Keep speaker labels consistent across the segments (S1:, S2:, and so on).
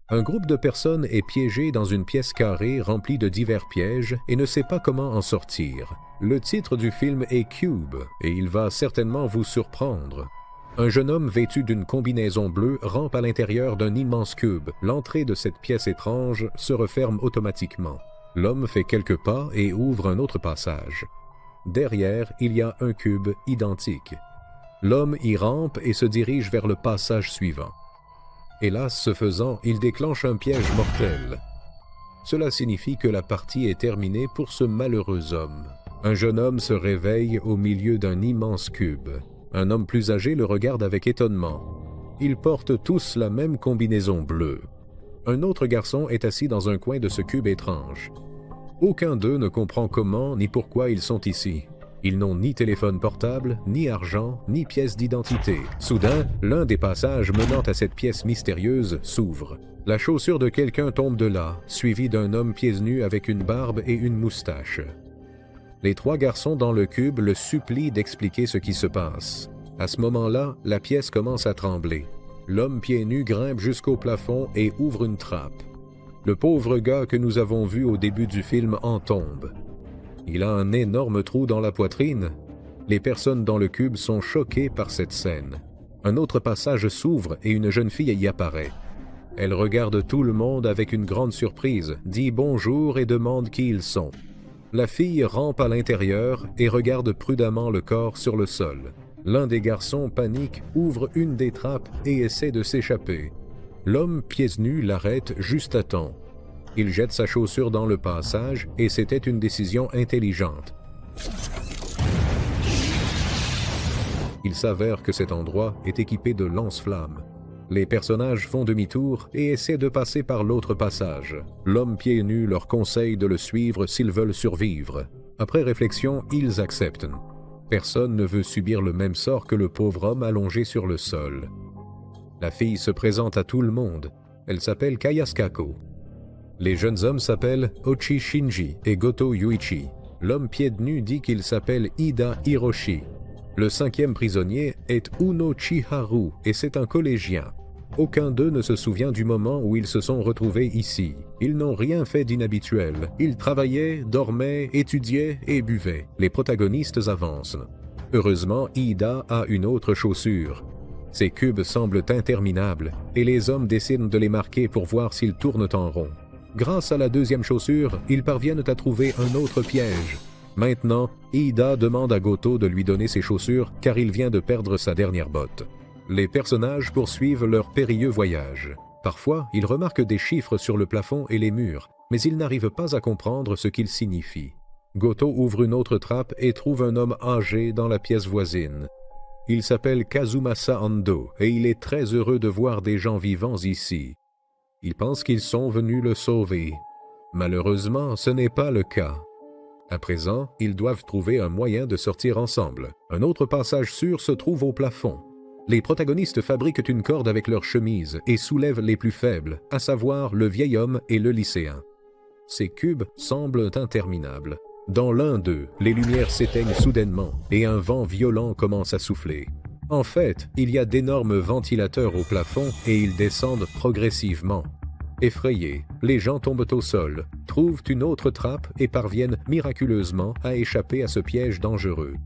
S1: Un groupe de personnes est piégé dans une pièce carrée remplie de divers pièges et ne sait pas comment en sortir. Le titre du film est Cube et il va certainement vous surprendre. Un jeune homme vêtu d'une combinaison bleue rampe à l'intérieur d'un immense cube. L'entrée de cette pièce étrange se referme automatiquement. L'homme fait quelques pas et ouvre un autre passage. Derrière, il y a un cube identique. L'homme y rampe et se dirige vers le passage suivant. Hélas, ce faisant, il déclenche un piège mortel. Cela signifie que la partie est terminée pour ce malheureux homme. Un jeune homme se réveille au milieu d'un immense cube. Un homme plus âgé le regarde avec étonnement. Ils portent tous la même combinaison bleue. Un autre garçon est assis dans un coin de ce cube étrange. Aucun d'eux ne comprend comment ni pourquoi ils sont ici. Ils n'ont ni téléphone portable, ni argent, ni pièce d'identité. Soudain, l'un des passages menant à cette pièce mystérieuse s'ouvre. La chaussure de quelqu'un tombe de là, suivie d'un homme pieds nus avec une barbe et une moustache. Les trois garçons dans le cube le supplient d'expliquer ce qui se passe. À ce moment-là, la pièce commence à trembler. L'homme pieds nus grimpe jusqu'au plafond et ouvre une trappe. Le pauvre gars que nous avons vu au début du film en tombe. Il a un énorme trou dans la poitrine. Les personnes dans le cube sont choquées par cette scène. Un autre passage s'ouvre et une jeune fille y apparaît. Elle regarde tout le monde avec une grande surprise, dit bonjour et demande qui ils sont. La fille rampe à l'intérieur et regarde prudemment le corps sur le sol. L'un des garçons panique, ouvre une des trappes et essaie de s'échapper. L'homme pieds nus l'arrête juste à temps. Il jette sa chaussure dans le passage et c'était une décision intelligente. Il s'avère que cet endroit est équipé de lance-flammes. Les personnages font demi-tour et essaient de passer par l'autre passage. L'homme pieds nus leur conseille de le suivre s'ils veulent survivre. Après réflexion, ils acceptent. Personne ne veut subir le même sort que le pauvre homme allongé sur le sol. La fille se présente à tout le monde. Elle s'appelle Kayaskako. Les jeunes hommes s'appellent Ochi Shinji et Goto Yuichi. L'homme pieds nus dit qu'il s'appelle Ida Hiroshi. Le cinquième prisonnier est Uno Chiharu et c'est un collégien. Aucun d'eux ne se souvient du moment où ils se sont retrouvés ici. Ils n'ont rien fait d'inhabituel. Ils travaillaient, dormaient, étudiaient et buvaient. Les protagonistes avancent. Heureusement, Ida a une autre chaussure. Ces cubes semblent interminables et les hommes décident de les marquer pour voir s'ils tournent en rond. Grâce à la deuxième chaussure, ils parviennent à trouver un autre piège. Maintenant, Ida demande à Goto de lui donner ses chaussures car il vient de perdre sa dernière botte. Les personnages poursuivent leur périlleux voyage. Parfois, ils remarquent des chiffres sur le plafond et les murs, mais ils n'arrivent pas à comprendre ce qu'ils signifient. Goto ouvre une autre trappe et trouve un homme âgé dans la pièce voisine. Il s'appelle Kazumasa Ando et il est très heureux de voir des gens vivants ici. Il pense qu'ils sont venus le sauver. Malheureusement, ce n'est pas le cas. À présent, ils doivent trouver un moyen de sortir ensemble. Un autre passage sûr se trouve au plafond. Les protagonistes fabriquent une corde avec leur chemise et soulèvent les plus faibles, à savoir le vieil homme et le lycéen. Ces cubes semblent interminables. Dans l'un d'eux, les lumières s'éteignent soudainement et un vent violent commence à souffler. En fait, il y a d'énormes ventilateurs au plafond et ils descendent progressivement. Effrayés, les gens tombent au sol, trouvent une autre trappe et parviennent miraculeusement à échapper à ce piège dangereux.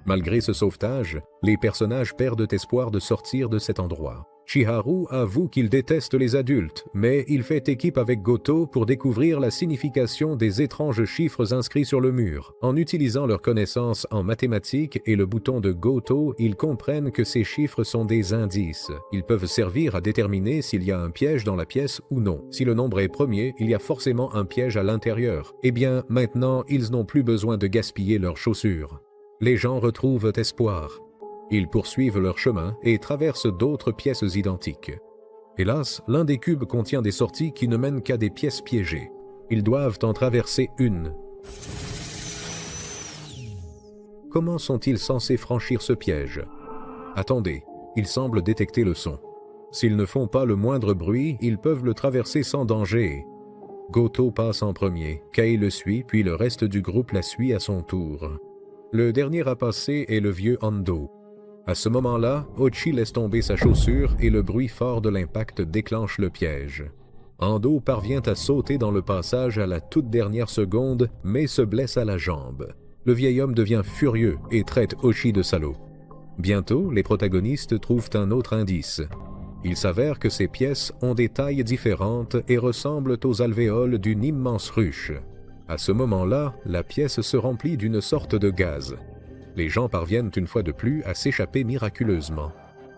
S1: Malgré ce sauvetage, les personnages perdent espoir de sortir de cet endroit. Chiharu avoue qu'il déteste les adultes, mais il fait équipe avec Goto pour découvrir la signification des étranges chiffres inscrits sur le mur. En utilisant leurs connaissances en mathématiques et le bouton de Goto, ils comprennent que ces chiffres sont des indices. Ils peuvent servir à déterminer s'il y a un piège dans la pièce ou non. Si le nombre est premier, il y a forcément un piège à l'intérieur. Eh bien, maintenant, ils n'ont plus besoin de gaspiller leurs chaussures. Les gens retrouvent espoir. Ils poursuivent leur chemin et traversent d'autres pièces identiques. Hélas, l'un des cubes contient des sorties qui ne mènent qu'à des pièces piégées. Ils doivent en traverser une. Comment sont-ils censés franchir ce piège? Attendez, ils semblent détecter le son. S'ils ne font pas le moindre bruit, ils peuvent le traverser sans danger. Goto passe en premier, Kei le suit, puis le reste du groupe la suit à son tour. Le dernier à passer est le vieux Ando. À ce moment-là, Ochi laisse tomber sa chaussure et le bruit fort de l'impact déclenche le piège. Ando parvient à sauter dans le passage à la toute dernière seconde, mais se blesse à la jambe. Le vieil homme devient furieux et traite Ochi de salaud. Bientôt, les protagonistes trouvent un autre indice. Il s'avère que ces pièces ont des tailles différentes et ressemblent aux alvéoles d'une immense ruche. À ce moment-là, la pièce se remplit d'une sorte de gaz. Les gens parviennent une fois de plus à s'échapper miraculeusement.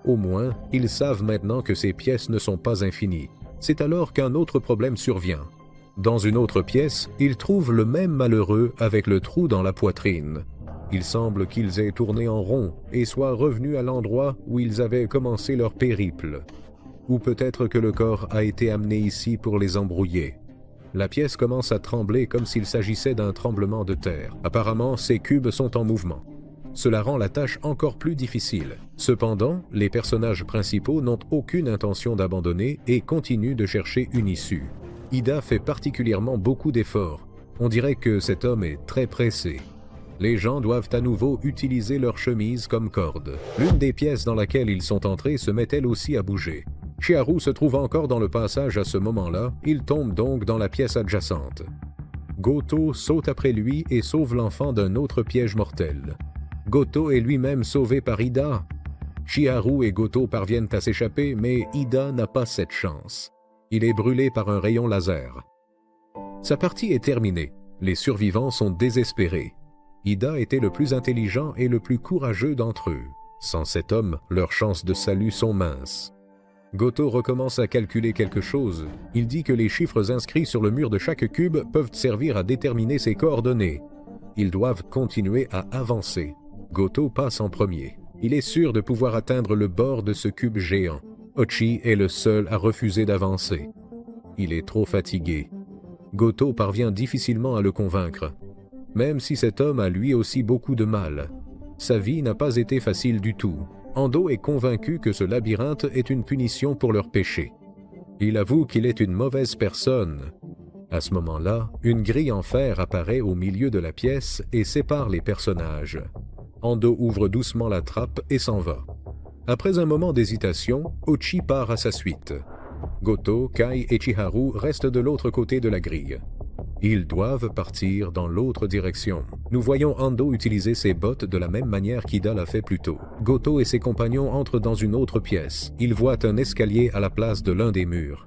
S1: Au moins, ils savent maintenant que ces pièces ne sont pas infinies. C'est alors qu'un autre problème survient. Dans une autre pièce, ils trouvent le même malheureux avec le trou dans la poitrine. Il semble qu'ils aient tourné en rond et soient revenus à l'endroit où ils avaient commencé leur périple. Ou peut-être que le corps a été amené ici pour les embrouiller. La pièce commence à trembler comme s'il s'agissait d'un tremblement de terre. Apparemment, ces cubes sont en mouvement. Cela rend la tâche encore plus difficile. Cependant, les personnages principaux n'ont aucune intention d'abandonner et continuent de chercher une issue. Ida fait particulièrement beaucoup d'efforts. On dirait que cet homme est très pressé. Les gens doivent à nouveau utiliser leur chemise comme corde. L'une des pièces dans laquelle ils sont entrés se met elle aussi à bouger. Chiharu se trouve encore dans le passage à ce moment-là, il tombe donc dans la pièce adjacente. Goto saute après lui et sauve l'enfant d'un autre piège mortel. Goto est lui-même sauvé par Ida. Chiharu et Goto parviennent à s'échapper, mais Ida n'a pas cette chance. Il est brûlé par un rayon laser. Sa partie est terminée. Les survivants sont désespérés. Ida était le plus intelligent et le plus courageux d'entre eux. Sans cet homme, leurs chances de salut sont minces. Goto recommence à calculer quelque chose. Il dit que les chiffres inscrits sur le mur de chaque cube peuvent servir à déterminer ses coordonnées. Ils doivent continuer à avancer. Goto passe en premier. Il est sûr de pouvoir atteindre le bord de ce cube géant. Ochi est le seul à refuser d'avancer. Il est trop fatigué. Goto parvient difficilement à le convaincre. Même si cet homme a lui aussi beaucoup de mal. Sa vie n'a pas été facile du tout. Ando est convaincu que ce labyrinthe est une punition pour leurs péchés. Il avoue qu'il est une mauvaise personne. À ce moment-là, une grille en fer apparaît au milieu de la pièce et sépare les personnages. Ando ouvre doucement la trappe et s'en va. Après un moment d'hésitation, Ochi part à sa suite. Goto, Kai et Chiharu restent de l'autre côté de la grille. Ils doivent partir dans l'autre direction. Nous voyons Ando utiliser ses bottes de la même manière qu'Ida l'a fait plus tôt. Goto et ses compagnons entrent dans une autre pièce. Ils voient un escalier à la place de l'un des murs.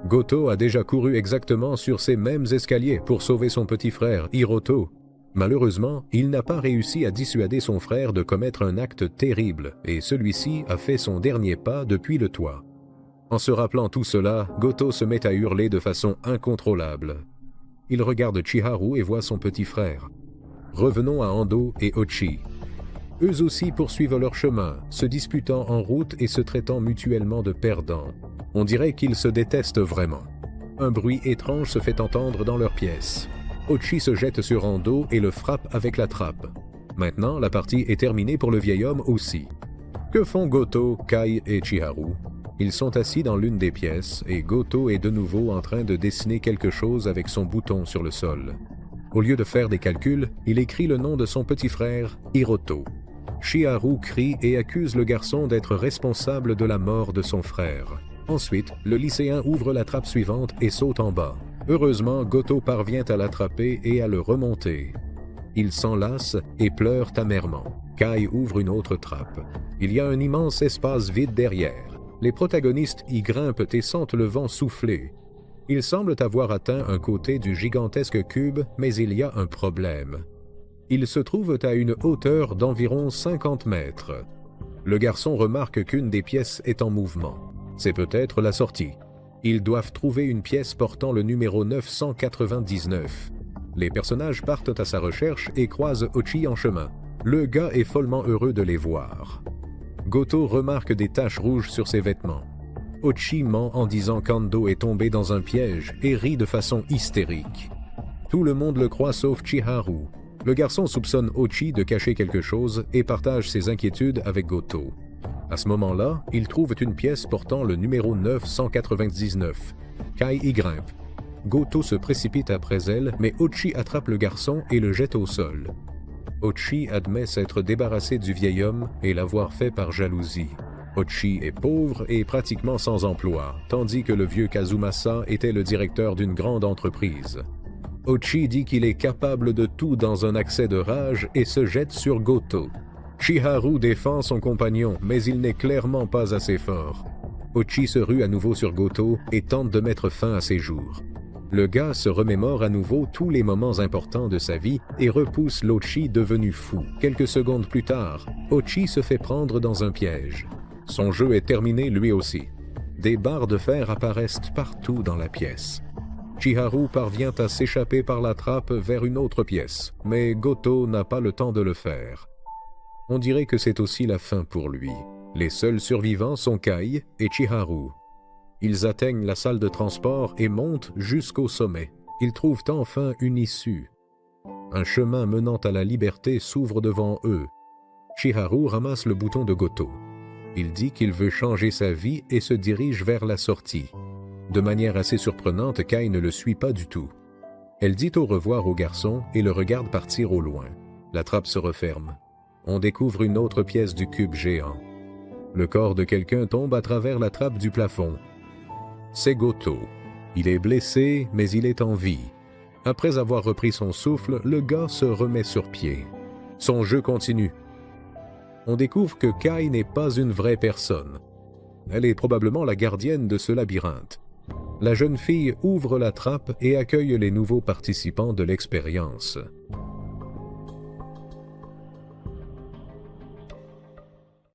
S1: Goto a déjà couru exactement sur ces mêmes escaliers pour sauver son petit frère, Hiroto. Malheureusement, il n'a pas réussi à dissuader son frère de commettre un acte terrible, et celui-ci a fait son dernier pas depuis le toit. En se rappelant tout cela, Goto se met à hurler de façon incontrôlable. Il regarde Chiharu et voit son petit frère. Revenons à Ando et Ochi. Eux aussi poursuivent leur chemin, se disputant en route et se traitant mutuellement de perdants. On dirait qu'ils se détestent vraiment. Un bruit étrange se fait entendre dans leur pièce. Ochi se jette sur Ando et le frappe avec la trappe. Maintenant, la partie est terminée pour le vieil homme aussi. Que font Goto, Kai et Chiharu? Ils sont assis dans l'une des pièces et Goto est de nouveau en train de dessiner quelque chose avec son bouton sur le sol. Au lieu de faire des calculs, il écrit le nom de son petit frère, Hiroto. Chiharu crie et accuse le garçon d'être responsable de la mort de son frère. Ensuite, le lycéen ouvre la trappe suivante et saute en bas. Heureusement, Goto parvient à l'attraper et à le remonter. Il s'enlace et pleure amèrement. Kai ouvre une autre trappe. Il y a un immense espace vide derrière. Les protagonistes y grimpent et sentent le vent souffler. Ils semblent avoir atteint un côté du gigantesque cube, mais il y a un problème. Ils se trouvent à une hauteur d'environ 50 mètres. Le garçon remarque qu'une des pièces est en mouvement. C'est peut-être la sortie. Ils doivent trouver une pièce portant le numéro 999. Les personnages partent à sa recherche et croisent Ochi en chemin. Le gars est follement heureux de les voir. Goto remarque des taches rouges sur ses vêtements. Ochi ment en disant qu'Ando est tombé dans un piège et rit de façon hystérique. Tout le monde le croit sauf Chiharu. Le garçon soupçonne Ochi de cacher quelque chose et partage ses inquiétudes avec Goto. À ce moment-là, ils trouvent une pièce portant le numéro 999. Kai y grimpe. Goto se précipite après elle, mais Ochi attrape le garçon et le jette au sol. Ochi admet s'être débarrassé du vieil homme et l'avoir fait par jalousie. Ochi est pauvre et pratiquement sans emploi, tandis que le vieux Kazumasa était le directeur d'une grande entreprise. Ochi dit qu'il est capable de tout dans un accès de rage et se jette sur Goto. Chiharu défend son compagnon, mais il n'est clairement pas assez fort. Ochi se rue à nouveau sur Goto et tente de mettre fin à ses jours. Le gars se remémore à nouveau tous les moments importants de sa vie et repousse l'Ochi devenu fou. Quelques secondes plus tard, Ochi se fait prendre dans un piège. Son jeu est terminé lui aussi. Des barres de fer apparaissent partout dans la pièce. Chiharu parvient à s'échapper par la trappe vers une autre pièce, mais Goto n'a pas le temps de le faire. On dirait que c'est aussi la fin pour lui. Les seuls survivants sont Kai et Chiharu. Ils atteignent la salle de transport et montent jusqu'au sommet. Ils trouvent enfin une issue. Un chemin menant à la liberté s'ouvre devant eux. Chiharu ramasse le bouton de Goto. Il dit qu'il veut changer sa vie et se dirige vers la sortie. De manière assez surprenante, Kai ne le suit pas du tout. Elle dit au revoir au garçon et le regarde partir au loin. La trappe se referme. On découvre une autre pièce du cube géant. Le corps de quelqu'un tombe à travers la trappe du plafond. C'est Goto. Il est blessé, mais il est en vie. Après avoir repris son souffle, le gars se remet sur pied. Son jeu continue. On découvre que Kai n'est pas une vraie personne. Elle est probablement la gardienne de ce labyrinthe. La jeune fille ouvre la trappe et accueille les nouveaux participants de l'expérience.